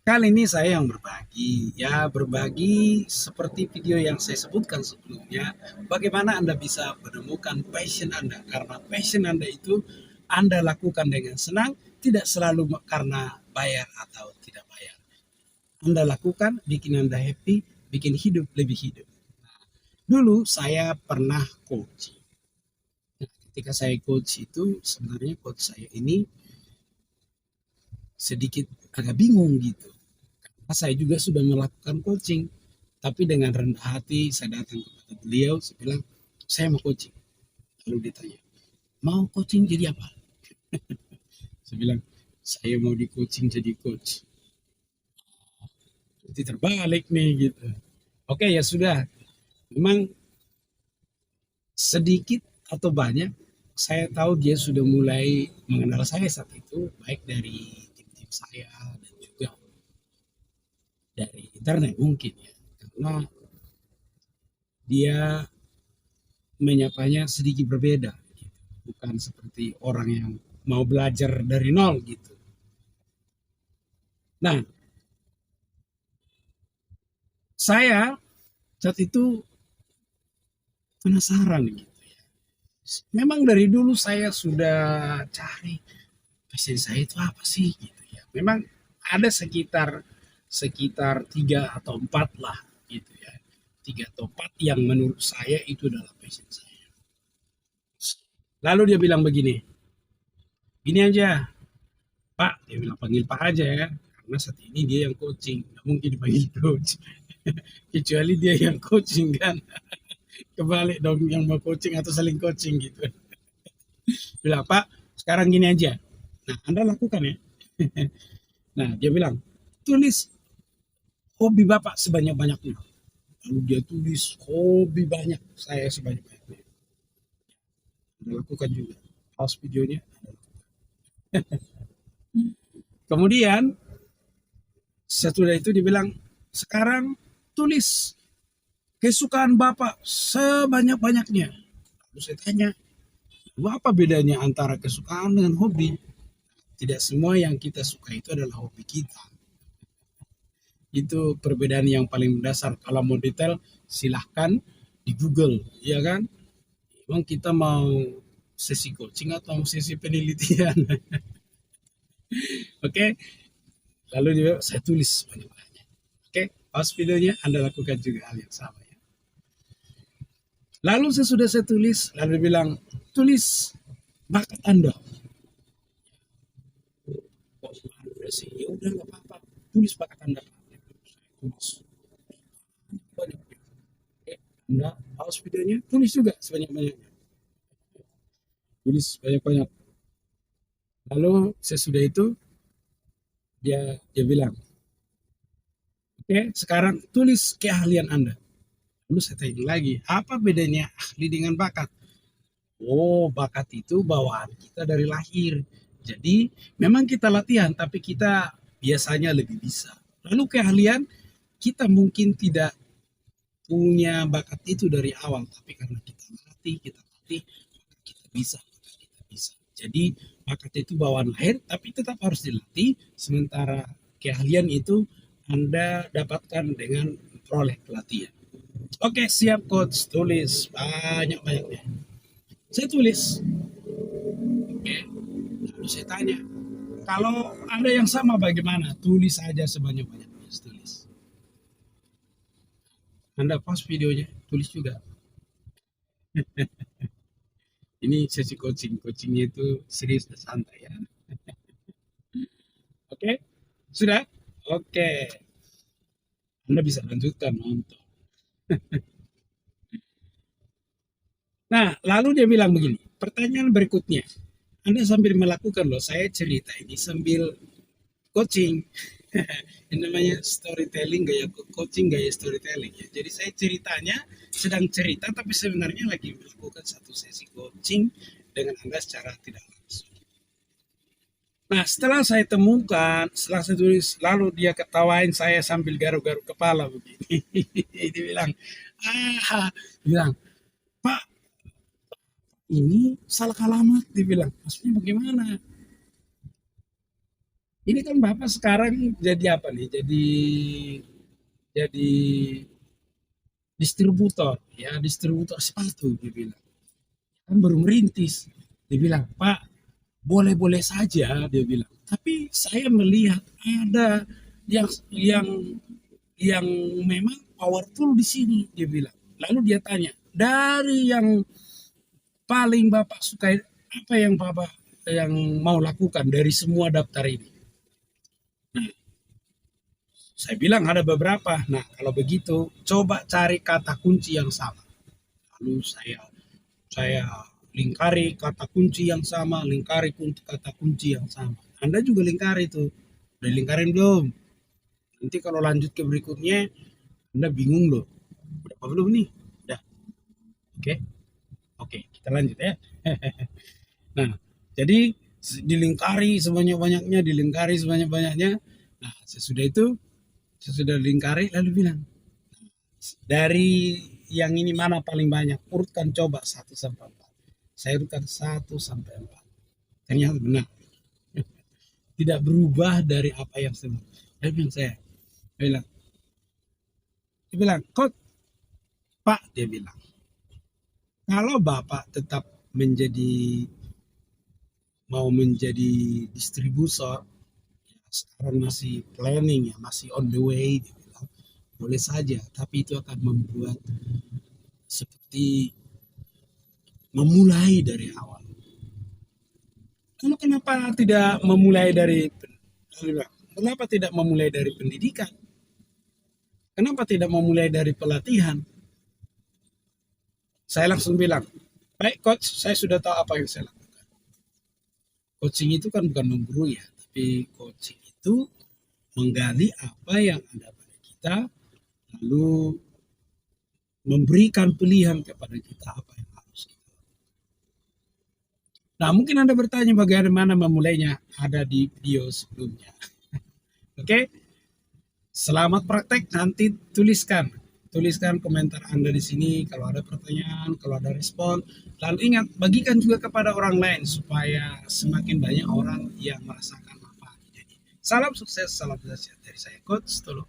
Kali ini saya yang berbagi, ya berbagi seperti video yang saya sebutkan sebelumnya, bagaimana Anda bisa menemukan passion Anda, karena passion Anda itu Anda lakukan dengan senang, tidak selalu karena bayar atau tidak bayar. Anda lakukan, bikin Anda happy, bikin hidup lebih hidup. Dulu saya pernah coaching. Nah, ketika saya coach itu, sebenarnya coach saya ini sedikit agak bingung gitu. Saya juga sudah melakukan coaching, tapi dengan rendah hati saya datang kepada beliau, saya bilang, saya mau coaching. Lalu ditanya, mau coaching jadi apa? Saya bilang, saya mau di coaching jadi coach. Jadi terbalik nih gitu. Oke ya sudah, memang sedikit atau banyak saya tahu dia sudah mulai mengenal saya saat itu, baik dari tim-tim saya dan juga dari internet mungkin ya. Karena dia menyapanya sedikit berbeda, bukan seperti orang yang mau belajar dari nol gitu. Nah, saya saat itu penasaran gitu. Memang dari dulu saya sudah cari passion saya itu apa sih gitu ya. Memang ada sekitar sekitar tiga atau empat lah gitu ya. Tiga atau empat yang menurut saya itu adalah passion saya. Lalu dia bilang begini, gini aja, Pak, dia bilang panggil Pak aja ya, karena saat ini dia yang coaching, nggak mungkin dipanggil coach. Kecuali dia yang coaching kan, kebalik dong yang mau coaching atau saling coaching gitu. Bilang, Pak, sekarang gini aja. Nah, Anda lakukan ya. Nah, dia bilang, tulis hobi Bapak sebanyak-banyaknya. Lalu dia tulis hobi banyak saya sebanyak-banyaknya. Anda lakukan juga. Pause videonya. Kemudian setelah itu dibilang, sekarang tulis kesukaan Bapak sebanyak-banyaknya. Lalu saya tanya, apa bedanya antara kesukaan dengan hobi? Tidak semua yang kita suka itu adalah hobi kita. Itu perbedaan yang paling mendasar. Kalau mau detail, silahkan di Google, ya kan? Emang kita mau sesi coaching atau sesi penelitian? Oke, lalu juga saya tulis banyak-banyak. Oke, pas videonya Anda lakukan juga hal yang sama ya. Lalu sesudah saya tulis, lalu bilang, tulis bakat Anda. Kok udah sih? Ya udah nggak apa-apa. Tulis bakat Anda. Tulis banyak. Oke, Anda pause videonya, tulis juga sebanyak-banyaknya. Tulis banyak-banyak. Lalu sesudah itu dia bilang, oke, sekarang tulis keahlian Anda. Lalu saya tanya lagi, apa bedanya ahli dengan bakat? Oh, bakat itu bawaan kita dari lahir. Jadi memang kita latihan, tapi kita biasanya lebih bisa. Lalu keahlian, kita mungkin tidak punya bakat itu dari awal, tapi karena kita latih, kita bisa, kita bisa. Jadi bakat itu bawaan lahir, tapi tetap harus dilatih. Sementara keahlian itu Anda dapatkan dengan memperoleh pelatihan. Oke, siap coach, tulis banyak-banyaknya. Saya tulis, oke, lalu saya tanya, kalau ada yang sama bagaimana? Tulis saja sebanyak-banyaknya, tulis. Anda pause videonya, tulis juga. Ini sesi coaching, coachingnya itu serius dan santai ya. Oke, sudah? Oke, Anda bisa lanjutkan nonton. Nah, lalu dia bilang begini, pertanyaan berikutnya, Anda sambil melakukan loh, saya cerita ini sambil coaching. Ini namanya storytelling, gaya coaching, gaya storytelling ya. Jadi saya ceritanya sedang cerita, tapi sebenarnya lagi melakukan satu sesi coaching dengan Anda secara tidak langsung. Nah, setelah saya temukan, setelah saya tulis, lalu dia ketawain saya sambil garuk-garuk kepala begini. Dia bilang, dia bilang, Pak, ini salah alamat. Dia bilang, maksudnya bagaimana? Ini kan Bapak sekarang jadi apa nih? Jadi distributor, ya distributor sepatu dia bilang. Kan baru merintis. Dia bilang, "Pak, boleh-boleh saja," dia bilang. Tapi saya melihat ada yang yang memang powerful di sini, dia bilang. Lalu dia tanya, dari yang paling Bapak suka, apa yang Bapak yang mau lakukan dari semua daftar ini? Nah, saya bilang ada beberapa. Nah, kalau begitu, coba cari kata kunci yang sama. Lalu saya lingkari kata kunci yang sama, lingkari kata kunci yang sama. Anda juga lingkari itu. Udah lingkarin belum? Nanti kalau lanjut ke berikutnya, Anda bingung loh. Udah apa belum nih? Udah. Oke. Oke, kita lanjut ya. Nah, jadi dilingkari sebanyak-banyaknya, dilingkari sebanyak-banyaknya. Nah, sesudah lingkari lalu bilang, dari yang ini mana paling banyak? Urutkan coba 1 sampai 4. Saya urutkan 1 sampai 4. Ternyata benar. Tidak berubah dari apa yang sebelum. Dia bilang, kok Pak, dia bilang, kalau Bapak tetap menjadi mau menjadi distributor, ya sekarang masih planning ya, masih on the way, dia bilang, boleh saja, tapi itu akan membuat seperti memulai dari awal. Lalu kenapa tidak memulai dari pendidikan? Kenapa tidak memulai dari pelatihan? Saya langsung bilang, baik coach, saya sudah tahu apa yang saya lakukan. Coaching itu kan bukan menggurui ya, tapi coaching itu menggali apa yang ada pada kita, lalu memberikan pilihan kepada kita apa yang harus kita lakukan. Nah, mungkin Anda bertanya bagaimana memulainya, ada di video sebelumnya. Oke, selamat praktek. Nanti tuliskan komentar Anda di sini kalau ada pertanyaan, kalau ada respon. Lalu ingat, bagikan juga kepada orang lain supaya semakin banyak orang yang merasakan manfaat. Salam sukses, salam sehat dari saya, Coach Tolong.